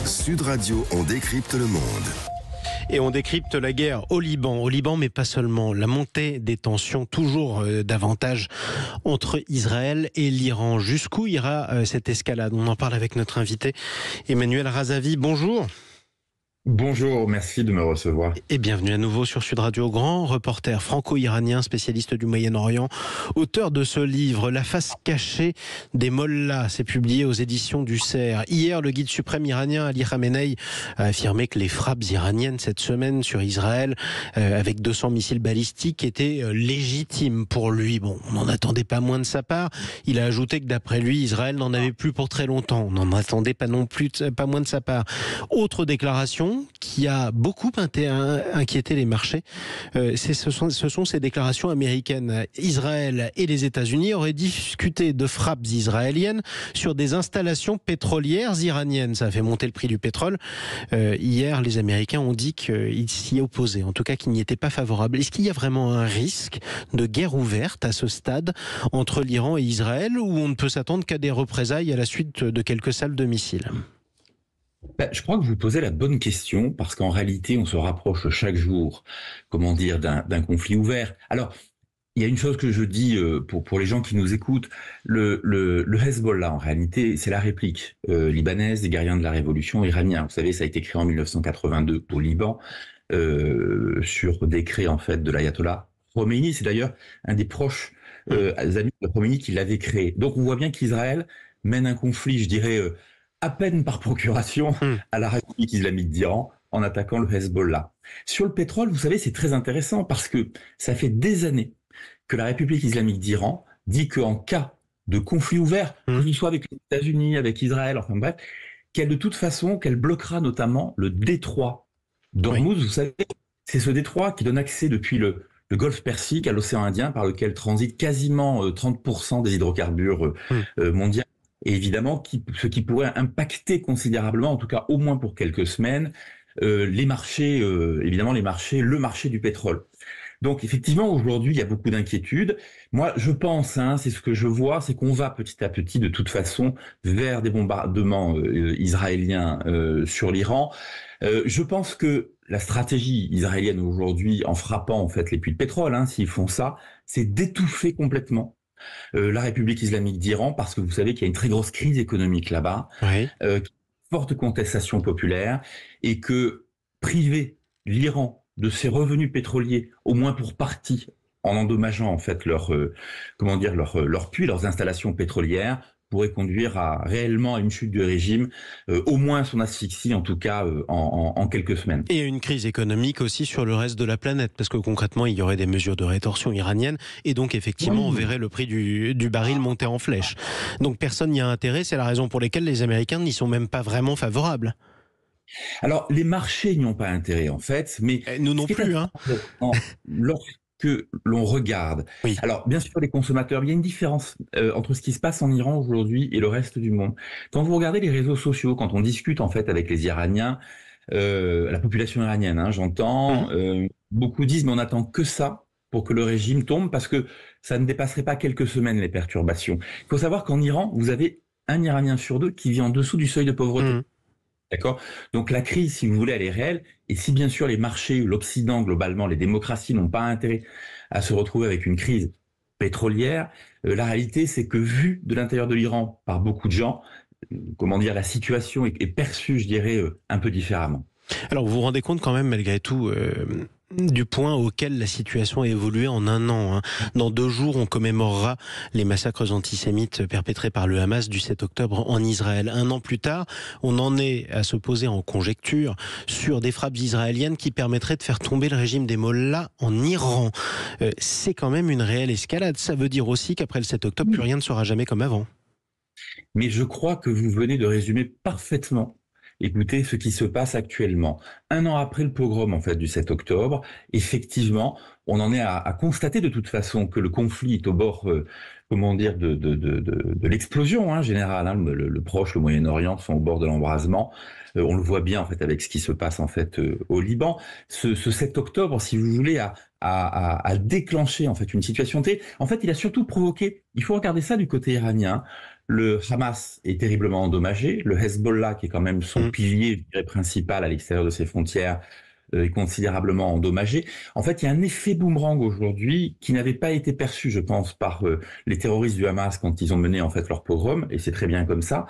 Sud Radio, on décrypte le monde. Et on décrypte la guerre au Liban, mais pas seulement. La montée des tensions toujours davantage entre Israël et l'Iran. Jusqu'où ira cette escalade? On en parle avec notre invité Emmanuel Razavi. Bonjour. Bonjour, merci de me recevoir. Et bienvenue à nouveau sur Sud Radio. Grand reporter franco-iranien, spécialiste du Moyen-Orient, auteur de ce livre « La face cachée des mollahs ». C'est publié aux éditions du CERF. Hier, le guide suprême iranien Ali Khamenei a affirmé que les frappes iraniennes cette semaine sur Israël, avec 200 missiles balistiques, étaient légitimes pour lui. Bon, on n'en attendait pas moins de sa part. Il a ajouté que d'après lui, Israël n'en avait plus pour très longtemps. On n'en attendait pas non plus, pas moins de sa part. Autre déclaration qui a beaucoup inquiété les marchés, ce sont ces déclarations américaines. Israël et les États-Unis auraient discuté de frappes israéliennes sur des installations pétrolières iraniennes. Ça a fait monter le prix du pétrole. Hier, les Américains ont dit qu'ils s'y opposaient, en tout cas qu'ils n'y étaient pas favorables. Est-ce qu'il y a vraiment un risque de guerre ouverte à ce stade entre l'Iran et Israël, ou on ne peut s'attendre qu'à des représailles à la suite de quelques salves de missiles ? Je crois que vous posez la bonne question, parce qu'en réalité, on se rapproche chaque jour, d'un conflit ouvert. Alors, il y a une chose que je dis pour les gens qui nous écoutent, le Hezbollah, en réalité, c'est la réplique libanaise des guerriers de la révolution iranienne. Vous savez, ça a été créé en 1982 au Liban, sur décret, en fait, de l'ayatollah Khomeini. C'est d'ailleurs un des proches amis de Khomeini qui l'avait créé. Donc, on voit bien qu'Israël mène un conflit, je dirais, à peine par procuration à la République islamique d'Iran en attaquant le Hezbollah. Sur le pétrole, vous savez, c'est très intéressant parce que ça fait des années que la République islamique d'Iran dit qu'en cas de conflit ouvert, que ce soit avec les États-Unis, avec Israël, enfin bref, qu'elle bloquera notamment le détroit d'Ormuz. Vous savez, c'est ce détroit qui donne accès depuis le Golfe Persique à l'océan Indien, par lequel transitent quasiment 30% des hydrocarbures mondiaux. Et évidemment, ce qui pourrait impacter considérablement, en tout cas au moins pour quelques semaines, le marché du pétrole. Donc effectivement, aujourd'hui, il y a beaucoup d'inquiétudes. Moi, je pense, c'est ce que je vois, c'est qu'on va petit à petit, de toute façon, vers des bombardements israéliens sur l'Iran. Je pense que la stratégie israélienne aujourd'hui, en frappant en fait les puits de pétrole, s'ils font ça, c'est d'étouffer complètement la République islamique d'Iran, parce que vous savez qu'il y a une très grosse crise économique là-bas, forte contestation populaire, et que priver l'Iran de ses revenus pétroliers, au moins pour partie, en endommageant en fait leurs puits, leurs installations pétrolières, pourrait conduire réellement à une chute du régime, au moins son asphyxie, en tout cas en quelques semaines. Et une crise économique aussi sur le reste de la planète, parce que concrètement, il y aurait des mesures de rétorsion iraniennes, et donc effectivement, on verrait le prix du baril monter en flèche. Donc personne n'y a intérêt, c'est la raison pour laquelle les Américains n'y sont même pas vraiment favorables. Alors, les marchés n'y ont pas intérêt, en fait, mais... Nous non plus, Lorsque l'on regarde... Oui. Alors, bien sûr, les consommateurs, il y a une différence entre ce qui se passe en Iran aujourd'hui et le reste du monde. Quand vous regardez les réseaux sociaux, quand on discute, en fait, avec les Iraniens, la population iranienne, j'entends, beaucoup disent, mais on n'attend que ça pour que le régime tombe, parce que ça ne dépasserait pas quelques semaines, les perturbations. Il faut savoir qu'en Iran, vous avez un Iranien sur deux qui vit en dessous du seuil de pauvreté. D'accord ? Donc la crise, si vous voulez, elle est réelle. Et si bien sûr les marchés, l'Occident globalement, les démocraties n'ont pas intérêt à se retrouver avec une crise pétrolière, la réalité c'est que vu de l'intérieur de l'Iran par beaucoup de gens, la situation est perçue, je dirais, un peu différemment. Alors vous vous rendez compte quand même malgré tout du point auquel la situation a évolué en un an. Dans 2 jours, on commémorera les massacres antisémites perpétrés par le Hamas du 7 octobre en Israël. 1 an plus tard, on en est à se poser en conjecture sur des frappes israéliennes qui permettraient de faire tomber le régime des mollahs en Iran. C'est quand même une réelle escalade. Ça veut dire aussi qu'après le 7 octobre, plus rien ne sera jamais comme avant. Mais je crois que vous venez de résumer parfaitement, écoutez, ce qui se passe actuellement. 1 an après le pogrom, en fait, du 7 octobre, effectivement, on en est à constater de toute façon que le conflit est au bord, de l'explosion, générale. Le Proche, le Moyen-Orient sont au bord de l'embrasement. On le voit bien, en fait, avec ce qui se passe, en fait, au Liban. Ce 7 octobre, si vous voulez, a déclenché, en fait, une situation T. En fait, il a surtout provoqué, il faut regarder ça du côté iranien, Le Hamas est terriblement endommagé. Le Hezbollah, qui est quand même son pilier, je dirais, principal à l'extérieur de ses frontières, est considérablement endommagé. En fait, il y a un effet boomerang aujourd'hui qui n'avait pas été perçu, je pense, par les terroristes du Hamas quand ils ont mené en fait leur pogrom, et c'est très bien comme ça.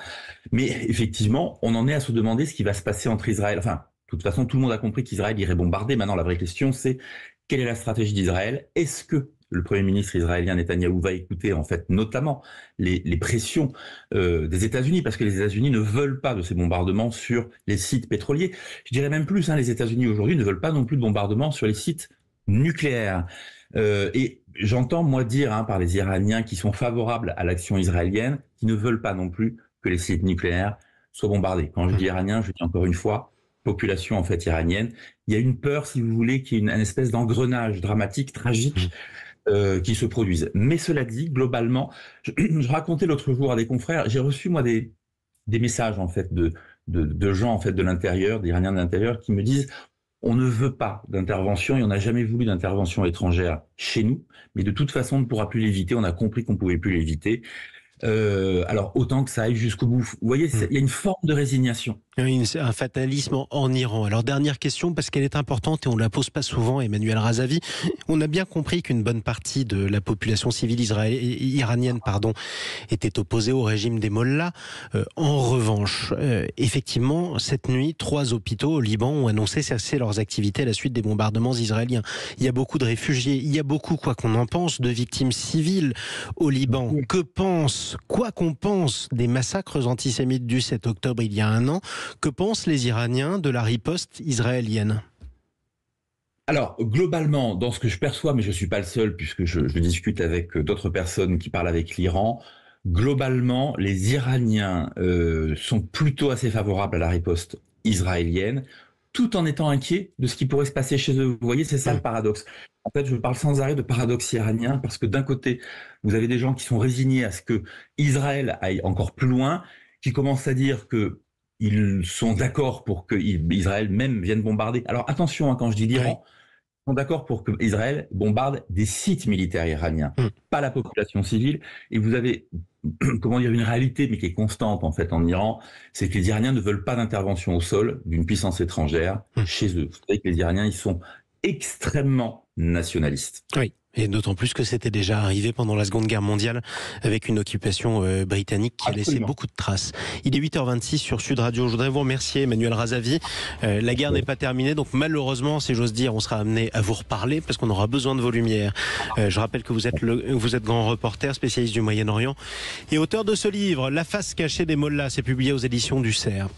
Mais effectivement, on en est à se demander ce qui va se passer entre Israël. Enfin, de toute façon, tout le monde a compris qu'Israël irait bombarder. Maintenant, la vraie question, c'est quelle est la stratégie d'Israël? Est-ce que le Premier ministre israélien Netanyahou va écouter en fait notamment les pressions des États-Unis, parce que les États-Unis ne veulent pas de ces bombardements sur les sites pétroliers. Je dirais même plus, les États-Unis aujourd'hui ne veulent pas non plus de bombardements sur les sites nucléaires. Et j'entends moi dire par les Iraniens qui sont favorables à l'action israélienne, qui ne veulent pas non plus que les sites nucléaires soient bombardés. Quand je dis iranien, je dis encore une fois population en fait iranienne. Il y a une peur, si vous voulez, qui est une espèce d'engrenage dramatique, tragique. Qui se produisent. Mais cela dit, globalement, je racontais l'autre jour à des confrères, j'ai reçu moi des messages en fait de gens en fait de l'intérieur, d'Iraniens de l'intérieur, qui me disent on ne veut pas d'intervention et on n'a jamais voulu d'intervention étrangère chez nous, mais de toute façon on ne pourra plus l'éviter. On a compris qu'on pouvait plus l'éviter. Alors autant que ça aille jusqu'au bout. Vous voyez, il y a une forme de résignation. Un fatalisme en Iran. Alors dernière question, parce qu'elle est importante et on ne la pose pas souvent, Emmanuel Razavi. On a bien compris qu'une bonne partie de la population civile iranienne était opposée au régime des Mollahs. En revanche, effectivement, cette nuit, 3 hôpitaux au Liban ont annoncé cesser leurs activités à la suite des bombardements israéliens. Il y a beaucoup de réfugiés, il y a beaucoup, quoi qu'on en pense, de victimes civiles au Liban. Quoi qu'on pense des massacres antisémites du 7 octobre il y a un an, que pensent les Iraniens de la riposte israélienne ? Alors, globalement, dans ce que je perçois, mais je ne suis pas le seul puisque je discute avec d'autres personnes qui parlent avec l'Iran, globalement, les Iraniens sont plutôt assez favorables à la riposte israélienne, tout en étant inquiets de ce qui pourrait se passer chez eux. Vous voyez, c'est ça le paradoxe. En fait, je parle sans arrêt de paradoxe iranien parce que d'un côté, vous avez des gens qui sont résignés à ce que Israël aille encore plus loin, qui commencent à dire que ils sont d'accord pour que Israël même vienne bombarder. Alors attention, quand je dis l'Iran, ils sont d'accord pour que Israël bombarde des sites militaires iraniens, pas la population civile. Et vous avez, une réalité, mais qui est constante en fait en Iran, c'est que les Iraniens ne veulent pas d'intervention au sol d'une puissance étrangère chez eux. Vous savez que les Iraniens, ils sont extrêmement nationalistes. Oui. Et d'autant plus que c'était déjà arrivé pendant la Seconde Guerre mondiale avec une occupation britannique qui a laissé beaucoup de traces. Il est 8h26 sur Sud Radio. Je voudrais vous remercier, Emmanuel Razavi. La guerre n'est pas terminée, donc malheureusement, si j'ose dire, on sera amené à vous reparler parce qu'on aura besoin de vos lumières. Je rappelle que vous êtes grand reporter, spécialiste du Moyen-Orient et auteur de ce livre, La face cachée des Mollahs. C'est publié aux éditions du Cerf.